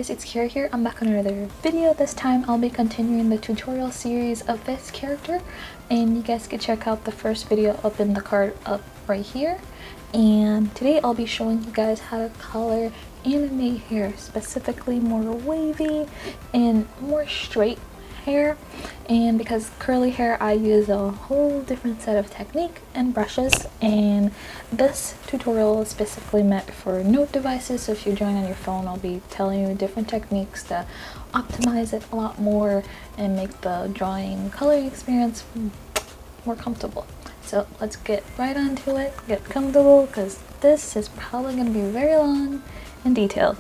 guys, it's Kira here. I'm back on another video. This time I'll be continuing the tutorial series of this character, and you guys can check out the first video up in the card up right here. And today I'll be showing you guys how to color anime hair, specifically more wavy and more straight hair. And because curly hair, I use a whole different set of technique and brushes, and this tutorial is specifically meant for note devices. So if you're drawing on your phone, I'll be telling you different techniques to optimize it a lot more and make the drawing coloring experience more comfortable. So let's get right onto it, get comfortable, because this is probably going to be very long and detailed.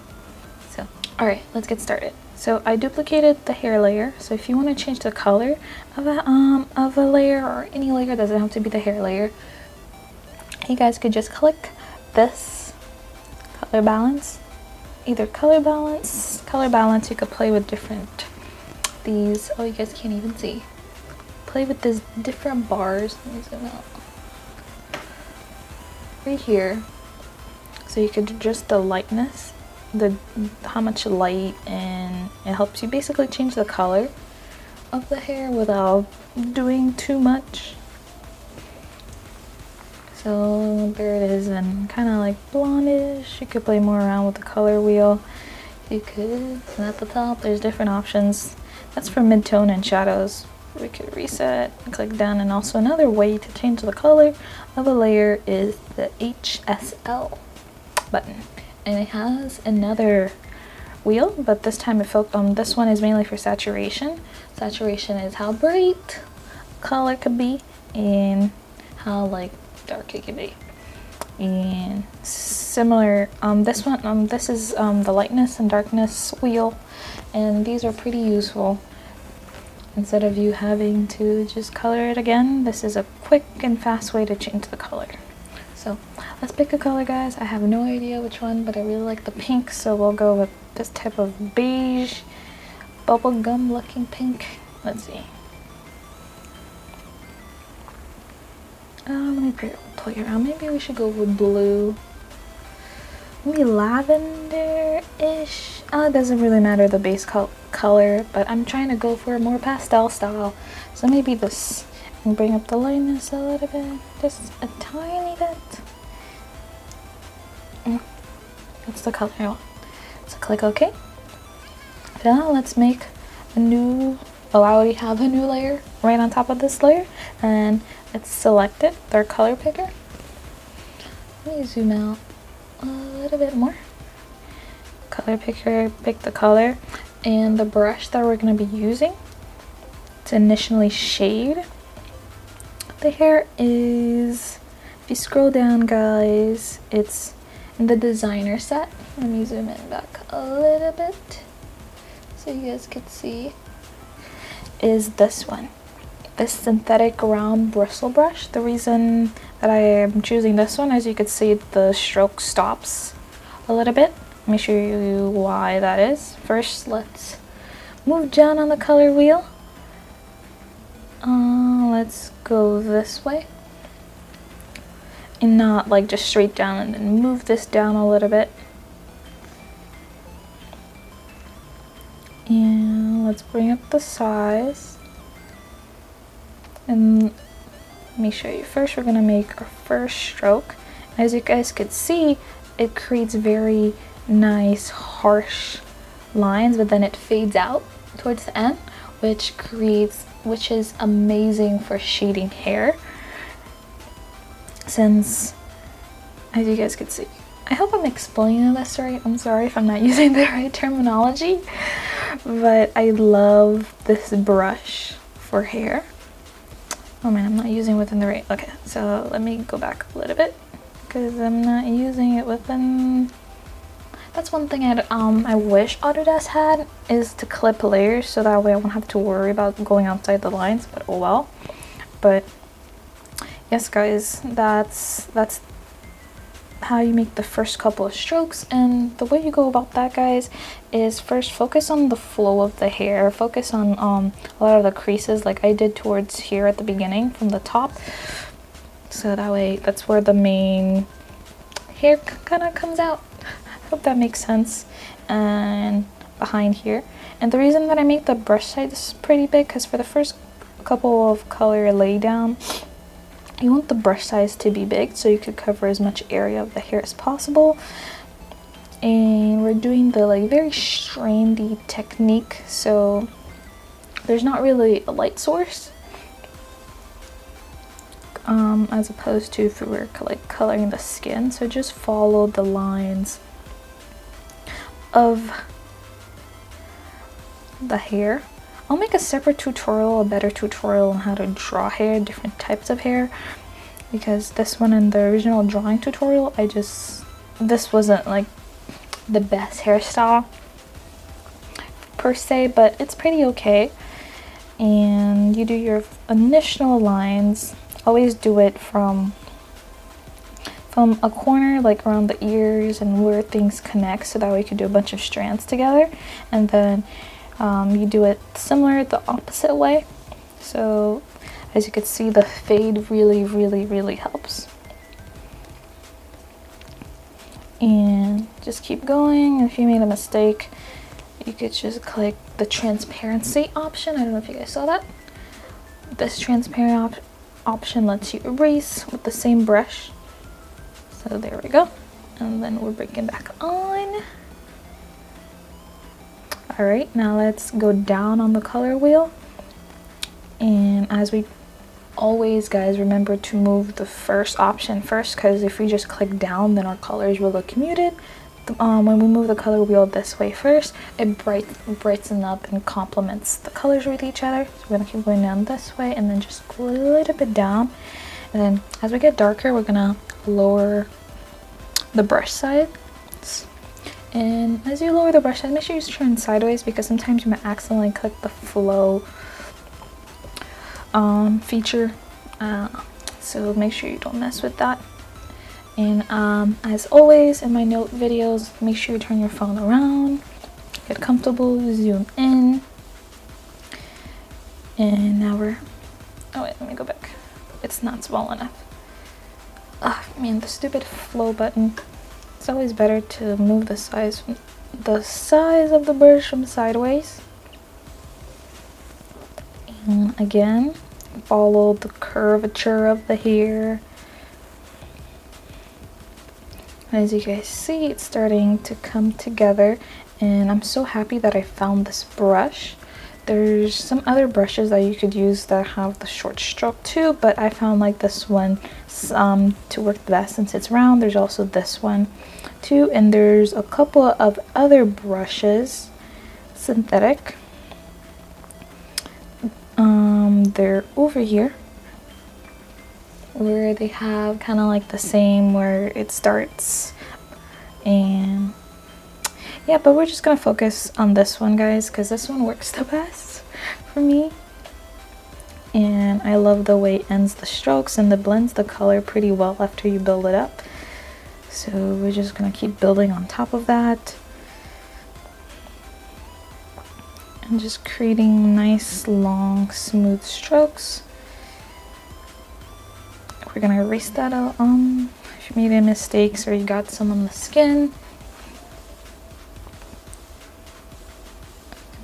So alright, let's get started. So I duplicated the hair layer. So if you want to change the color of a layer, or any layer, doesn't have to be the hair layer, you guys could just click this color balance. Either color balance, you could play with different these. Oh, you guys can't even see. Play with these different bars. Let me zoom out. Right here. So you could adjust the lightness, how much light, and it helps you basically change the color of the hair without doing too much. So there it is, and kind of like blondish. You could play more around with the color wheel. You could, and at the top there's different options. That's for mid-tone and shadows. We could reset, click down, and also another way to change the color of a layer is the HSL button. And it has another wheel, but this time this one is mainly for saturation. Saturation is how bright color could be and how like dark it could be. And similar, this is the lightness and darkness wheel, and these are pretty useful. Instead of you having to just color it again, this is a quick and fast way to change the color. So let's pick a color, guys. I have no idea which one, but I really like the pink, so we'll go with this type of beige, bubblegum looking pink. Let's see. Let me play around. Maybe we should go with blue. Maybe lavender-ish. It doesn't really matter the base color, but I'm trying to go for a more pastel style. So maybe this. And bring up the lightness a little bit, just a tiny bit. That's the color I want. So click OK. Now let's make a new, I already have a new layer right on top of this layer, and let's select it with our color picker. Let me zoom out a little bit more. Color picker, pick the color, and the brush that we're going to be using to initially shade the hair is, if you scroll down, guys, it's in the designer set. Let me zoom in back a little bit so you guys can see, is this one, this synthetic round bristle brush. The reason that I am choosing this one, as you can see, the stroke stops a little bit. Let me show you why that is. First, let's move down on the color wheel. Let's go this way and not like just straight down, and then move this down a little bit. And let's bring up the size. And let me show you. First, we're going to make our first stroke. As you guys could see, it creates very nice harsh lines, but then it fades out towards the end, which is amazing for shading hair, since, as you guys could see, I hope I'm explaining this right. I'm sorry if I'm not using the right terminology, but I love this brush for hair. Oh man, I'm not using within the right. Okay, so let me go back a little bit, because I'm not using it within. That's one thing I wish Autodesk had, is to clip layers, so that way I won't have to worry about going outside the lines, but oh well. But yes, guys, that's how you make the first couple of strokes. And the way you go about that, guys, is first focus on the flow of the hair, focus on a lot of the creases like I did towards here at the beginning from the top, so that way that's where the main hair kind of comes out. Hope that makes sense. And behind here. And the reason that I make the brush size pretty big, because for the first couple of color lay down, you want the brush size to be big so you could cover as much area of the hair as possible. And we're doing the like very strandy technique, so there's not really a light source, as opposed to if we were like coloring the skin. So just follow the lines of the hair. I'll make a separate tutorial, a better tutorial on how to draw hair, different types of hair, because this one in the original drawing tutorial, this wasn't like the best hairstyle per se, but it's pretty okay. And you do your initial lines, always do it from a corner, like around the ears and where things connect, so that way you can do a bunch of strands together. And then you do it similar the opposite way. So as you can see, the fade really helps. And just keep going. If you made a mistake, you could just click the transparency option. I don't know if you guys saw that. This transparent option lets you erase with the same brush. So there we go. And then we're breaking back on. Alright, now let's go down on the color wheel. And as we always, guys, remember to move the first option first, because if we just click down, then our colors will look muted. When we move the color wheel this way first, it brightens up and complements the colors with each other. So we're gonna keep going down this way and then just a little bit down. And then as we get darker, we're gonna lower the brush size. And as you lower the brush size, make sure you turn sideways, because sometimes you might accidentally click the flow feature. So make sure you don't mess with that. And as always in my note videos, make sure you turn your phone around, get comfortable, zoom in. And now oh wait, let me go back. It's not small enough. Ah, man, the stupid flow button. It's always better to move the size of the brush from sideways. And again, follow the curvature of the hair. As you guys see, it's starting to come together, and I'm so happy that I found this brush. There's some other brushes that you could use that have the short stroke too, but I found like this one to work the best since it's round. There's also this one too, and there's a couple of other brushes, synthetic. They're over here, where they have kind of like the same where it starts. And yeah, but we're just gonna focus on this one, guys, because this one works the best for me. And I love the way it ends the strokes, and it blends the color pretty well after you build it up. So we're just gonna keep building on top of that. And just creating nice, long, smooth strokes. We're gonna erase that out if you made any mistakes or you got some on the skin.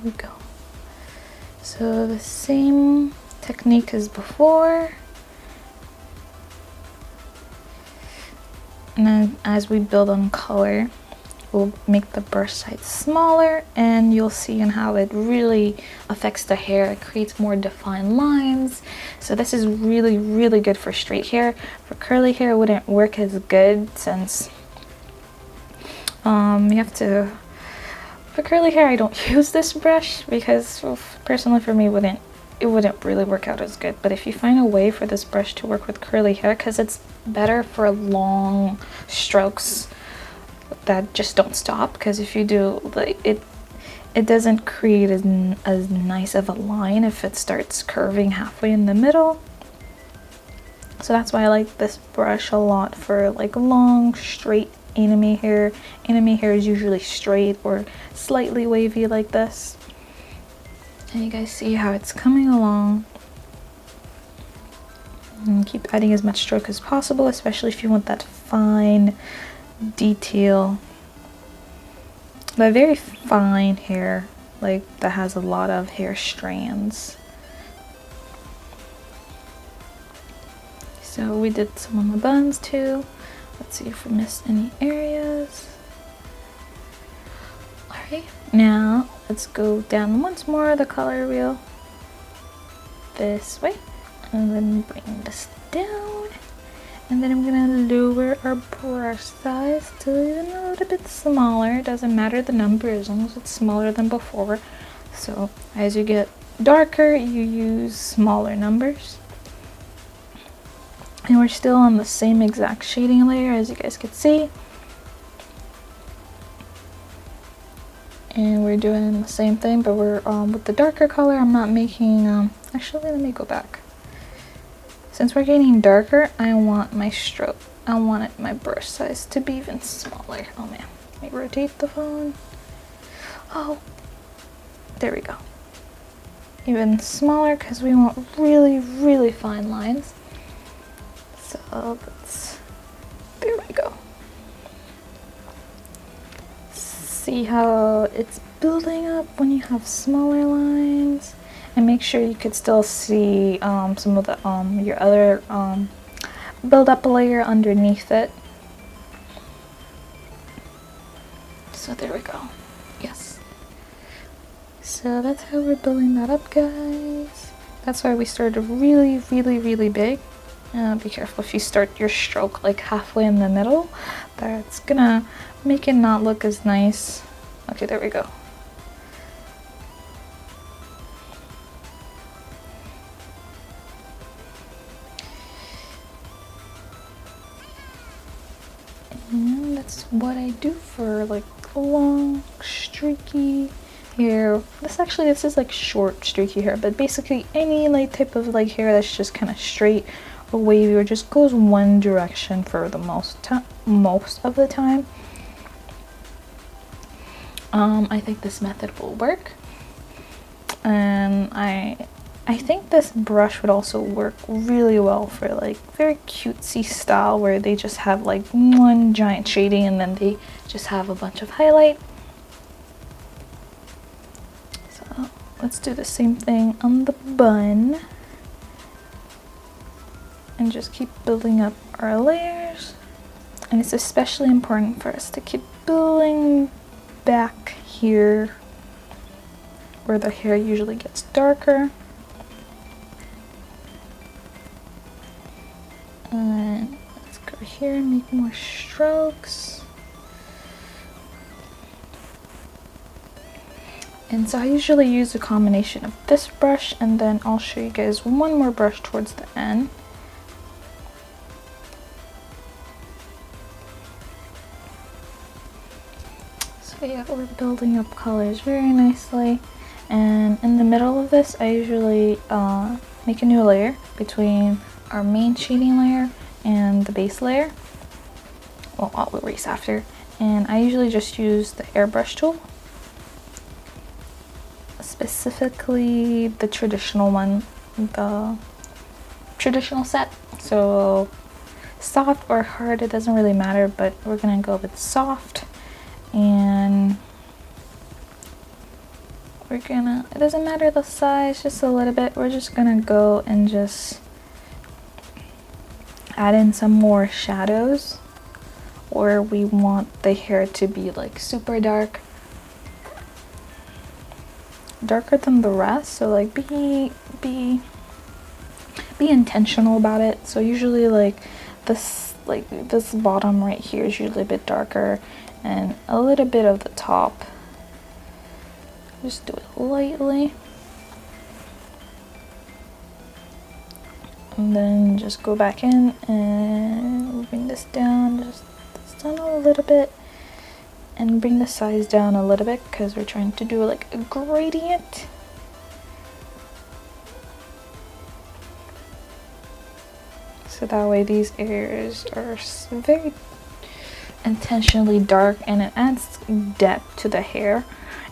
There we go. So the same technique as before. And then as we build on color, we'll make the brush size smaller, and you'll see in how it really affects the hair. It creates more defined lines. So this is really good for straight hair. For curly hair, it wouldn't work as good, since you have to. For curly hair, I don't use this brush because personally for me it wouldn't really work out as good. But if you find a way for this brush to work with curly hair, because it's better for long strokes that just don't stop, because if you do, like, it doesn't create as nice of a line if it starts curving halfway in the middle. So that's why I like this brush a lot for like long straight anime hair. Anime hair is usually straight or slightly wavy like this. And you guys see how it's coming along. And keep adding as much stroke as possible, especially if you want that fine detail the very fine hair, like that has a lot of hair strands. So we did some on the buns too. Let's see if we missed any areas. Alright, now let's go down once more the color wheel this way, and then bring this down, and then I'm gonna lower our brush size to even a little bit smaller. It doesn't matter the number as long as it's smaller than before. So as you get darker, you use smaller numbers. And we're still on the same exact shading layer, as you guys can see. And we're doing the same thing, but we're with the darker color. I'm not making, actually let me go back. Since we're getting darker, I want my stroke, I want my brush size to be even smaller. Oh man, let me rotate the phone. Oh, there we go. Even smaller, because we want really, really fine lines. So there we go. See how it's building up when you have smaller lines, and make sure you could still see some of the your other build up layer underneath it. So there we go. Yes. So that's how we're building that up, guys. That's why we started really, really, really big. Be careful if you start your stroke like halfway in the middle. That's gonna make it not look as nice. Okay, there we go. And that's what I do for like long, streaky hair. This is like short, streaky hair, but basically any like type of like hair that's just kind of straight or wavy or just goes one direction for the most of the time. I think this method will work, and I think this brush would also work really well for like very cutesy style where they just have like one giant shading and then they just have a bunch of highlight. So let's do the same thing on the bun and just keep building up our layers. And it's especially important for us to keep building back here where the hair usually gets darker. And let's go here and make more strokes. And so I usually use a combination of this brush, and then I'll show you guys one more brush towards the end. So yeah, we're building up colors very nicely. And in the middle of this, I usually make a new layer between our main shading layer and the base layer. Well, I'll erase after. And I usually just use the airbrush tool. Specifically the traditional one, the traditional set. So soft or hard, it doesn't really matter, but we're gonna go with soft. And it doesn't matter the size, just a little bit. We're just gonna go and just add in some more shadows, or we want the hair to be like super darker than the rest. So like be intentional about it. So usually like this bottom right here is usually a bit darker, and a little bit of the top. Just do it lightly. And then just go back in and bring this down, just down a little bit, and bring the size down a little bit because we're trying to do like a gradient. So that way these areas are very intentionally dark, and it adds depth to the hair.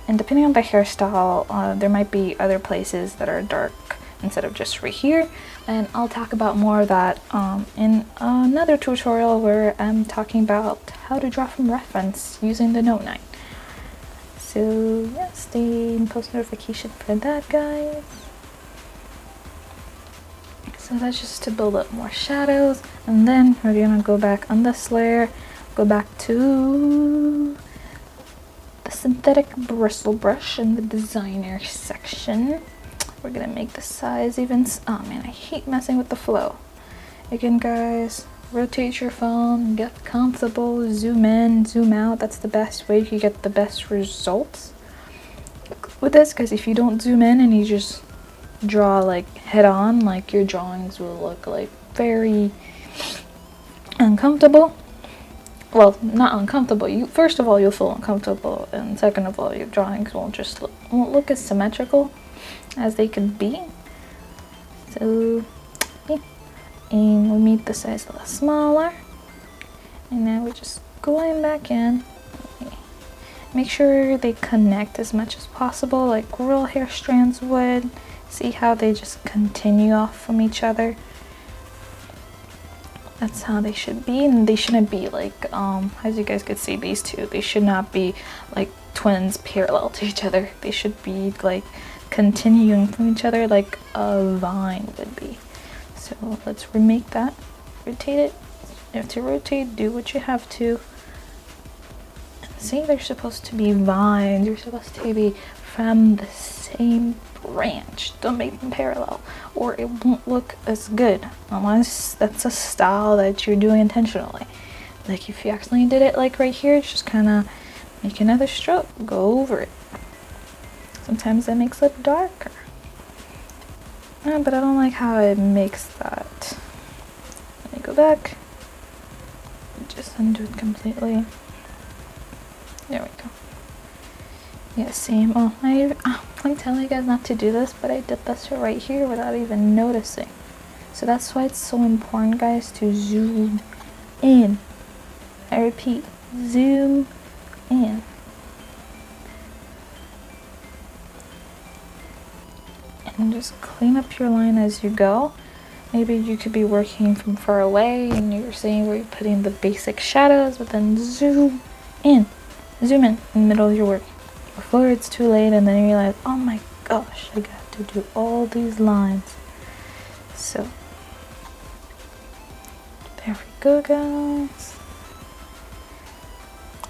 And depending on the hairstyle, there might be other places that are dark instead of just right here. And I'll talk about more of that in another tutorial where I'm talking about how to draw from reference using the Note 9. So yeah, stay in post notification for that, guys. So that's just to build up more shadows, and then we're gonna go back on this layer, go back to the synthetic bristle brush in the designer section. We're gonna make the size even, oh man, I hate messing with the flow. Again, guys, rotate your phone, get comfortable, zoom in, zoom out. That's the best way you can get the best results with this, because if you don't zoom in and you just draw like head on, like your drawings will look like very uncomfortable. Well, not uncomfortable. You, first of all, you'll feel uncomfortable, and second of all, your drawings won't look as symmetrical as they could be. So yeah, and we made the size a little smaller, and now we're just going back in. Make sure they connect as much as possible, like real hair strands would. See how they just continue off from each other? That's how they should be, and they shouldn't be like, as you guys could see, these two, they should not be like twins parallel to each other. They should be like continuing from each other like a vine would be. So let's remake that. Rotate it. You have to rotate, do what you have to. See, they're supposed to be vines. You're supposed to be from the same branch. Don't make them parallel, or it won't look as good unless that's a style that you're doing intentionally. Like if you accidentally did it like right here, just kind of make another stroke, go over it. Sometimes that makes it darker, but I don't like how it makes that. Let me go back, just undo it completely. There we go. Yeah, same. Oh, I'm telling you guys not to do this, but I did this right here without even noticing. So that's why it's so important, guys, to zoom in. I repeat, zoom in. And just clean up your line as you go. Maybe you could be working from far away and you're seeing where you're putting the basic shadows, but then zoom in. Zoom in the middle of your work before it's too late, and then you realize, oh my gosh, I got to do all these lines. So there we go, guys.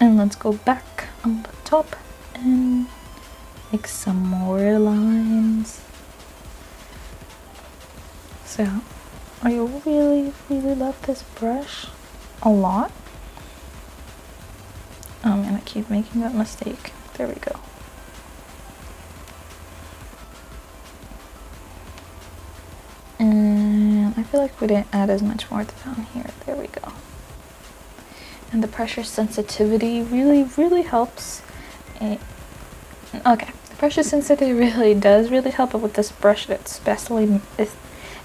And let's go back on the top and make some more lines. So I really love this brush a lot. And I keep making that mistake. There we go. And I feel like we didn't add as much more down here. There we go. And the pressure sensitivity really helps. Okay, the pressure sensitivity really does help with this brush. It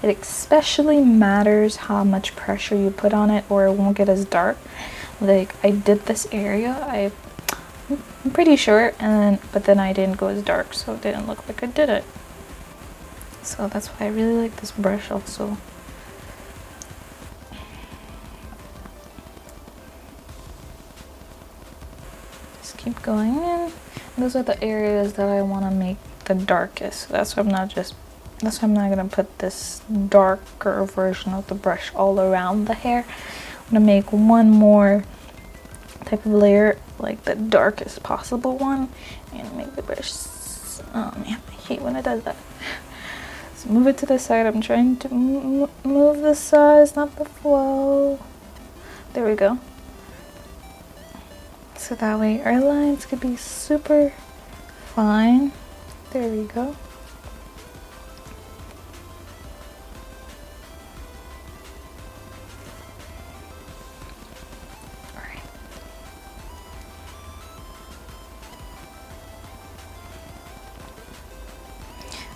especially matters how much pressure you put on it, or it won't get as dark. Like I did this area, I'm pretty sure, but then I didn't go as dark, so it didn't look like I did it. So that's why I really like this brush also. Just keep going in. Those are the areas that I want to make the darkest. So that's why I'm not gonna put this darker version of the brush all around the hair. I'm gonna make one more type of layer, like the darkest possible one, and make the brush. Oh man, I hate when it does that. So move it to the side. I'm trying to move the size, not the flow. There we go. So that way our lines could be super fine. There we go.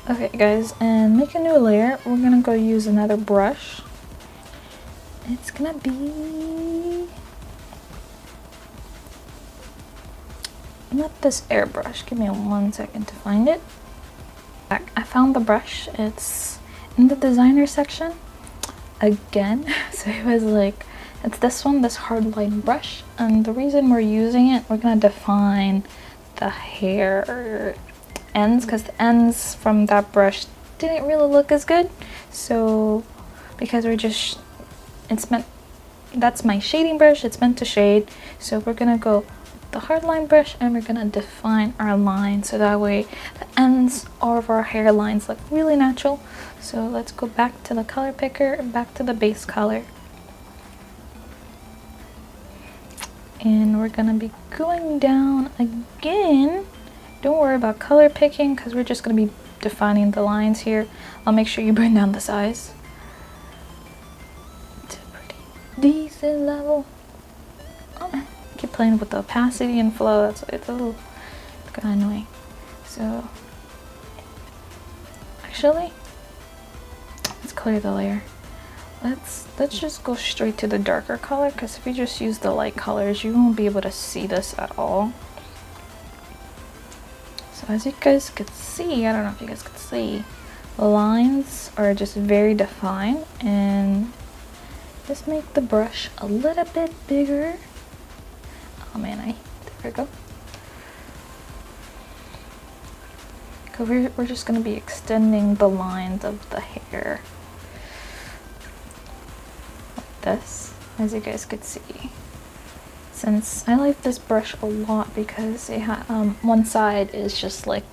Okay guys, and make a new layer. We're gonna go use another brush. It's gonna be not this airbrush. Give me 1 second to find it. I found the brush. It's in the designer section again. So it was like, it's this one, this hard line brush, and the reason we're using it, we're gonna define the hair ends, because the ends from that brush didn't really look as good. So because that's my shading brush, it's meant to shade, so we're gonna go with the hard line brush and we're gonna define our line so that way the ends of our hairlines look really natural. So let's go back to the color picker and back to the base color, and we're gonna be going down again. Don't worry about color picking because we're just gonna be defining the lines here. I'll make sure you bring down the size to a pretty decent level. Oh, I keep playing with the opacity and flow, that's why it's a little kind of annoying. So actually, let's clear the layer. Let's just go straight to the darker color, because if you just use the light colors you won't be able to see this at all. So as you guys could see, I don't know if you guys could see, the lines are just very defined, and just make the brush a little bit bigger. Oh man, there we go. Because we're just going to be extending the lines of the hair like this, as you guys could see. Since I like this brush a lot because it one side is just like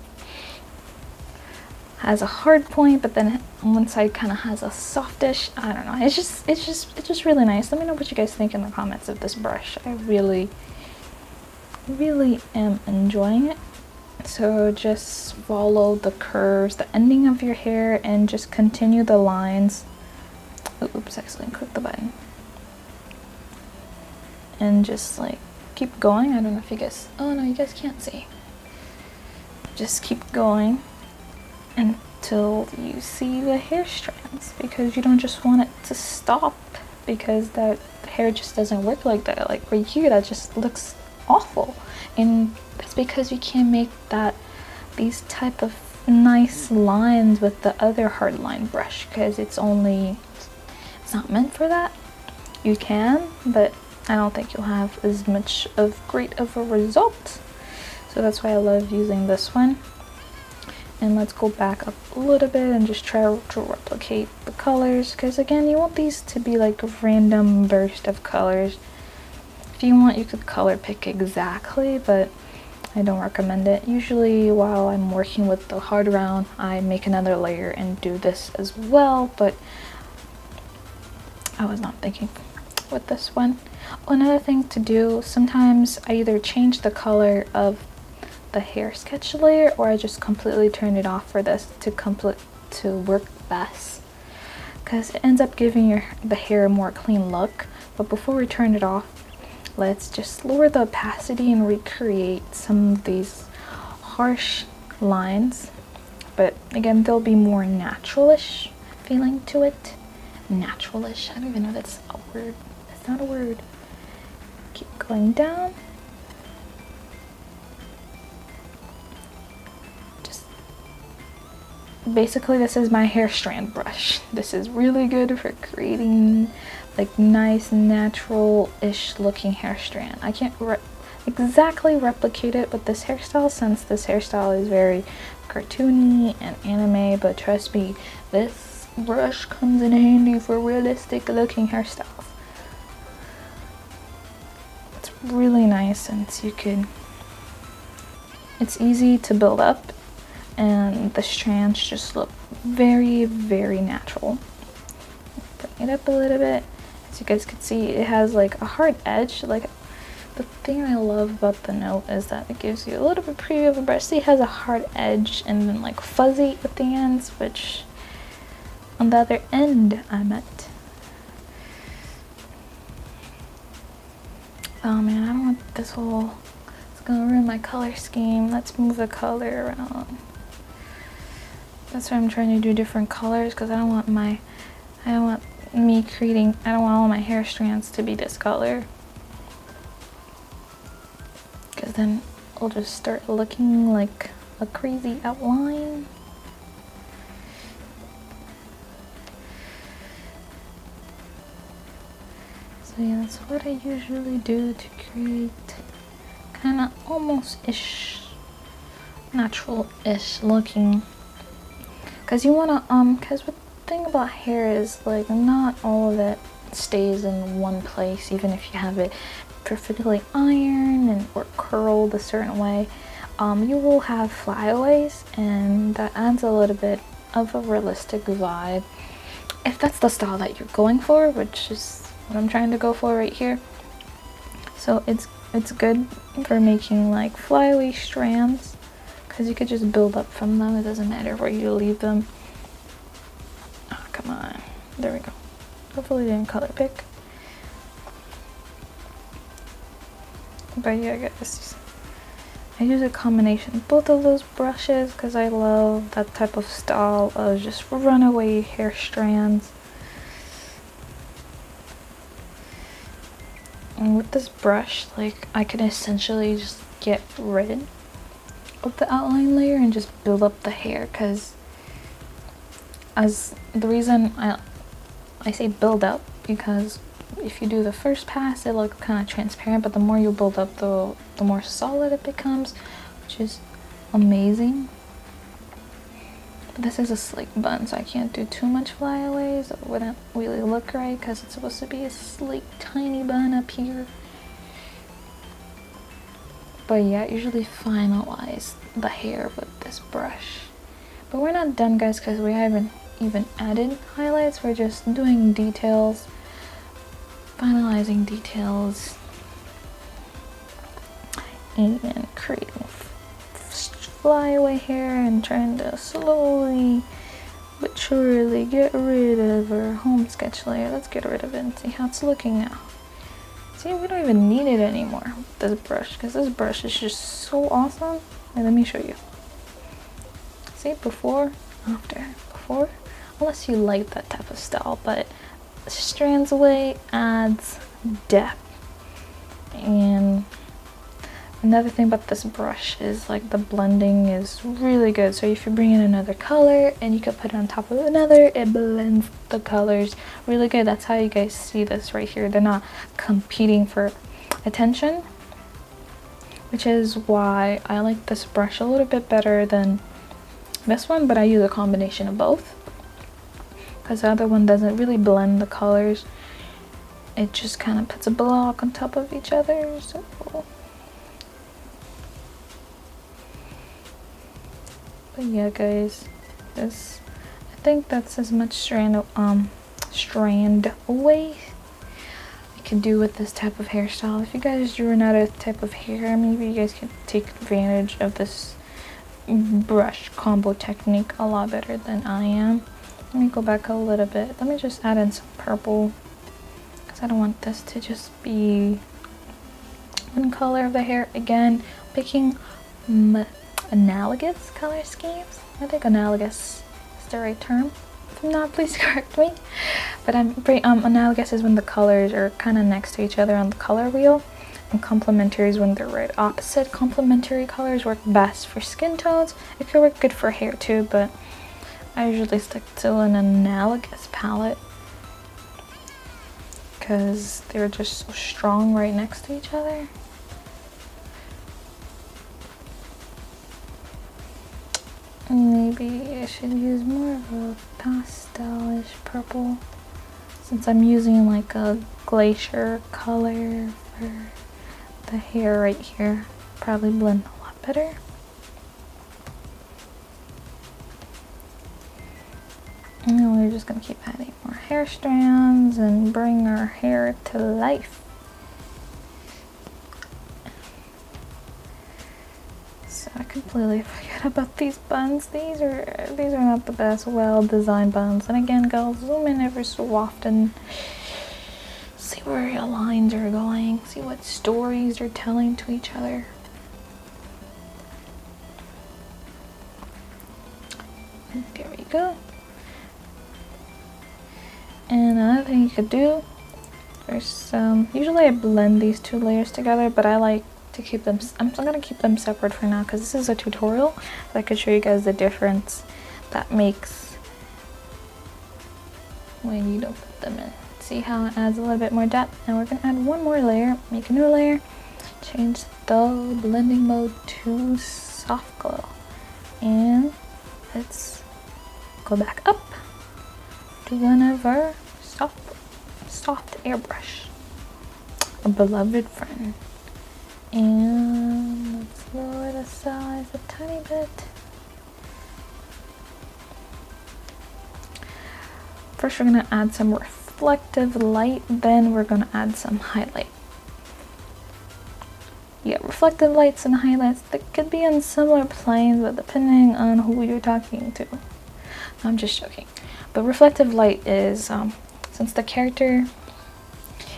has a hard point, but then one side kind of has a softish, I don't know, it's just really nice. Let me know what you guys think in the comments of this brush. I really am enjoying it. So just follow the curves, the ending of your hair, and just continue the lines. Oops, accidentally clicked the button. And just like keep going. I don't know if you guys, oh no, you guys can't see. Just keep going until you see the hair strands, because you don't just want it to stop, because that hair just doesn't work like that. Like right here, that just looks awful, and that's because you can't make these type of nice lines with the other hard line brush, because it's not meant for that. You can, but I don't think you'll have as much of great of a result. So that's why I love using this one. And let's go back up a little bit and just try to replicate the colors, because again, you want these to be like a random burst of colors. If you want, you could color pick exactly, but I don't recommend it. Usually while I'm working with the hard round, I make another layer and do this as well, but I was not thinking with this one. Another thing to do, sometimes I either change the color of the hair sketch layer, or I just completely turn it off for this to work best, because it ends up giving the hair a more clean look. But before we turn it off, let's just lower the opacity and recreate some of these harsh lines, but again, there'll be more naturalish feeling to it. Naturalish, I don't even know if that's a word. It's not a word. Keep going down. Just basically, this is my hair strand brush. This is really good for creating like nice natural-ish looking hair strand. I can't exactly replicate it with this hairstyle, since this hairstyle is very cartoony and anime, but trust me, this brush comes in handy for realistic looking hairstyles. It's really nice since it's easy to build up, and the strands just look very natural. Bring it up a little bit. As you guys can see, it has like a hard edge. Like, the thing I love about the note is that it gives you a little bit preview of the brush. See, it has a hard edge and then like fuzzy at the ends, which on the other end I meant. Oh man, I don't want this whole, it's gonna ruin my color scheme. Let's move the color around. That's why I'm trying to do different colors, because I don't want all my hair strands to be this color, because then it'll just start looking like a crazy outline. So yeah, that's what I usually do to create kind of almost-ish natural-ish looking. Because you wanna, because the thing about hair is like not all of it stays in one place, even if you have it perfectly ironed and or curled a certain way. You will have flyaways, and that adds a little bit of a realistic vibe. If that's the style that you're going for, which is what I'm trying to go for right here. So it's good for making like flyaway strands, because you could just build up from them. It doesn't matter where you leave them. Oh, come on. There we go. Hopefully didn't color pick. But yeah, guys, I use a combination of both of those brushes because I love that type of style of just runaway hair strands. And with this brush, like, I can essentially just get rid of the outline layer and just build up the hair, because as the reason I say build up, because if you do the first pass, it looks kind of transparent, but the more you build up, the more solid it becomes, which is amazing. But this is a slick bun, so I can't do too much flyaways. It wouldn't really look right because it's supposed to be a sleek, tiny bun up here. But yeah, I usually finalize the hair with this brush. But we're not done, guys, because we haven't even added highlights. We're just doing details, finalizing details, and creating flyaway hair, and trying to slowly but surely get rid of our home sketch layer. Let's get rid of it and see how it's looking now. See, we don't even need it anymore with this brush, because this brush is just so awesome. Wait, let me show you. See, before, after, before, unless you like that type of style, but strands away adds depth. And another thing about this brush is like the blending is really good. So if you bring in another color and you can put it on top of another, it blends the colors really good. That's how you guys see this right here. They're not competing for attention, which is why I like this brush a little bit better than this one, but I use a combination of both, because the other one doesn't really blend the colors. It just kind of puts a block on top of each other. So but yeah, guys, this, I think that's as much strand away you can do with this type of hairstyle. If you guys drew another type of hair, maybe you guys can take advantage of this brush combo technique a lot better than I am. Let me go back a little bit. Let me just add in some purple, because I don't want this to just be one color of the hair. Again, picking analogous color schemes. I think analogous is the right term. If I'm not, please correct me. But analogous is when the colors are kind of next to each other on the color wheel, and complementary is when they're right opposite. Complementary colors work best for skin tones. It could work good for hair too, but I usually stick to an analogous palette because they're just so strong right next to each other. Maybe I should use more of a pastel-ish purple, since I'm using like a glacier color for the hair right here. Probably blend a lot better. And then we're just gonna keep adding more hair strands and bring our hair to life. So I completely forget about these buns. These are not the best well-designed buns. And again, go zoom in every so often. See where your lines are going. See what stories you're telling to each other. And there we go. And another thing you could do, there's usually I blend these two layers together, but I like to keep them, I'm gonna keep them separate for now because this is a tutorial, so I could show you guys the difference that makes when you don't put them in. See how it adds a little bit more depth? Now we're gonna add one more layer, make a new layer, change the blending mode to soft glow. And let's go back up to one of our soft airbrush, a beloved friend. And let's lower the size a tiny bit. First we're going to add some reflective light, then we're going to add some highlight. Yeah, reflective lights and highlights that could be on similar planes, but depending on who you're talking to. I'm just joking. But reflective light is, since the character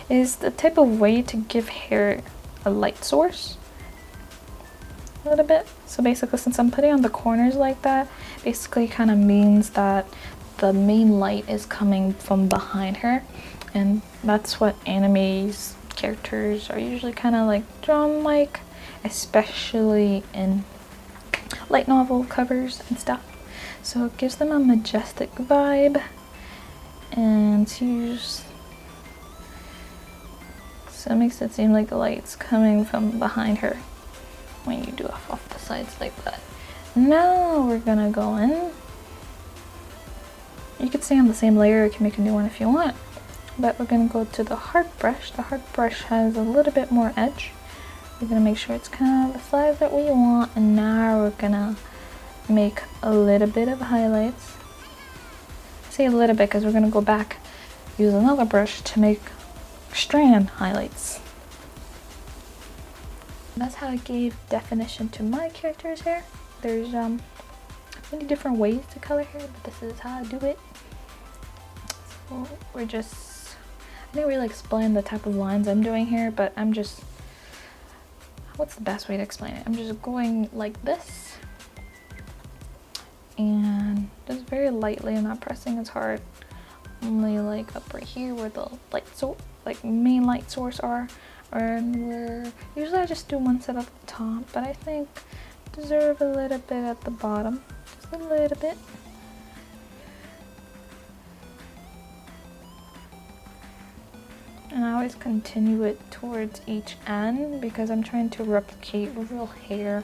is the type of way to give hair a light source a little bit. So basically, since I'm putting on the corners like that, basically kind of means that the main light is coming from behind her, and that's what anime's characters are usually kind of like drawn like, especially in light novel covers and stuff. So it gives them a majestic vibe, and so it makes it seem like the light's coming from behind her when you do it off the sides like that. Now we're gonna go in. You could stay on the same layer, you can make a new one if you want, but we're gonna go to the hard brush. The hard brush has a little bit more edge. We're gonna make sure it's kind of the size that we want, and now we're gonna make a little bit of highlights. I say a little bit because we're gonna go back, use another brush to make strand highlights. That's how I gave definition to my character's hair. There's many different ways to color hair, but this is how I do it. So I didn't really explain the type of lines I'm doing here, but what's the best way to explain it? I'm just going like this, and just very lightly. I'm not pressing as hard, only like up right here where the main light source are, and where usually I just do one set at the top, but I think deserve a little bit at the bottom, just a little bit. And I always continue it towards each end because I'm trying to replicate real hair,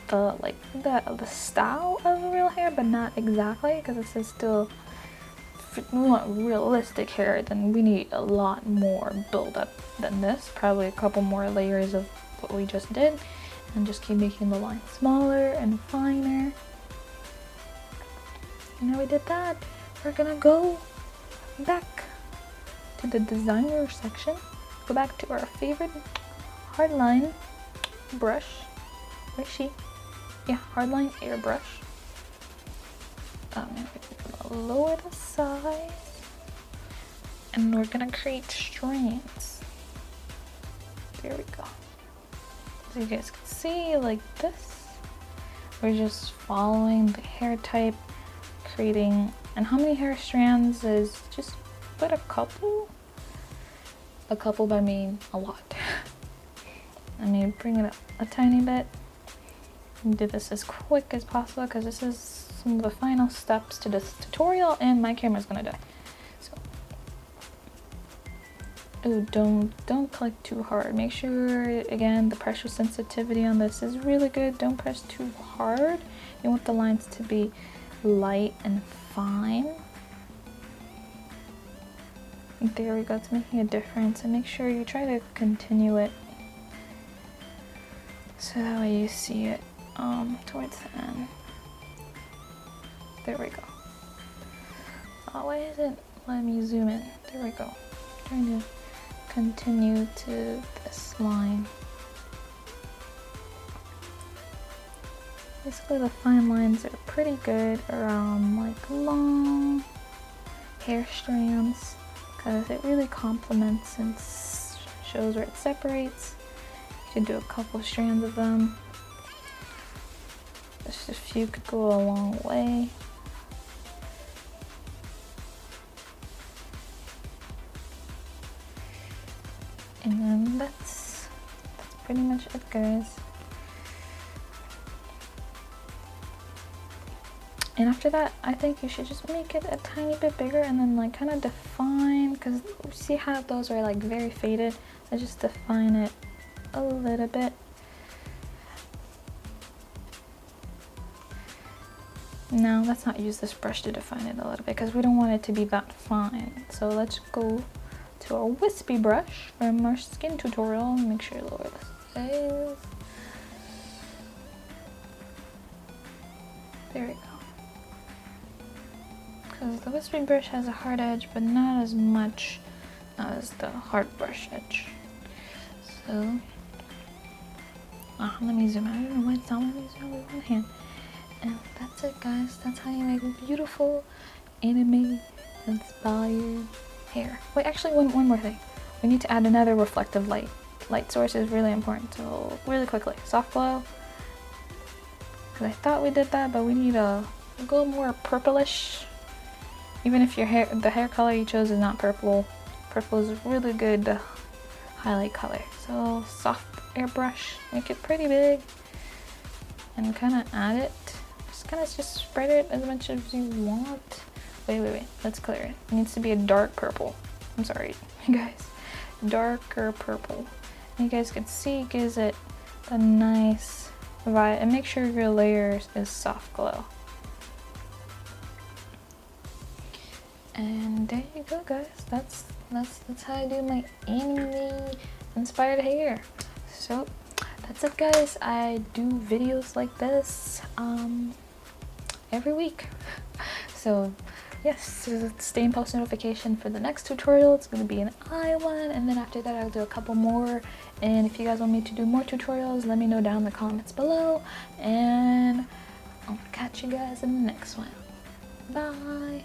the style of real hair, but not exactly, because this is still, if we want realistic hair, then we need a lot more build up than this, probably a couple more layers of what we just did, and just keep making the line smaller and finer. And now we did that, we're gonna go back to the designer section, go back to our favorite hardline brush. Where's she? Yeah, hardline airbrush. Lower the size, and we're gonna create strands. There we go. So you guys can see, like this, we're just following the hair type, creating, and how many hair strands is just but a couple, but I mean a lot. I mean, bring it up a tiny bit and do this as quick as possible because this is some of the final steps to this tutorial and my camera's gonna die. So, ooh, don't click too hard. Make sure, again, the pressure sensitivity on this is really good. Don't press too hard. You want the lines to be light and fine. There we go, it's making a difference, and make sure you try to continue it so that way you see it towards the end. There we go. Oh, why isn't letting me zoom in? There we go. I'm trying to continue to this line. Basically the fine lines are pretty good around like long hair strands, because it really complements and shows where it separates. You can do a couple strands of them. Just a few could go a long way. And then that's pretty much it, guys. And after that, I think you should just make it a tiny bit bigger and then like kind of define, because see how those are like very faded? I just define it a little bit. Now let's not use this brush to define it a little bit because we don't want it to be that fine. So let's go to our wispy brush from our skin tutorial. Make sure to lower the size. There we go. Because the wispy brush has a hard edge, but not as much as the hard brush edge. So, let me zoom out. I don't know why it's not letting me zoom out with one hand. And that's it, guys. That's how you make beautiful anime inspired hair. Wait, actually, one more thing. We need to add another reflective light. Light source is really important. So really quickly, soft glow. Because I thought we did that, but we need a go more purplish. Even if your hair, the hair color you chose is not purple, purple is really good highlight color. So soft airbrush, make it pretty big, and kind of add it. Just spread it as much as you want. Wait, let's clear it. It needs to be a dark purple. I'm sorry, guys. Darker purple. And you guys can see, gives it a nice vibe. And make sure your layers is soft glow. And there you go, guys. That's how I do my anime inspired hair. So that's it, guys. I do videos like this every week. So yes, stay in post notification for the next tutorial. It's going to be an eye one, and then after that I'll do a couple more. And if you guys want me to do more tutorials, let me know down in the comments below, and I'll catch you guys in the next one. Bye.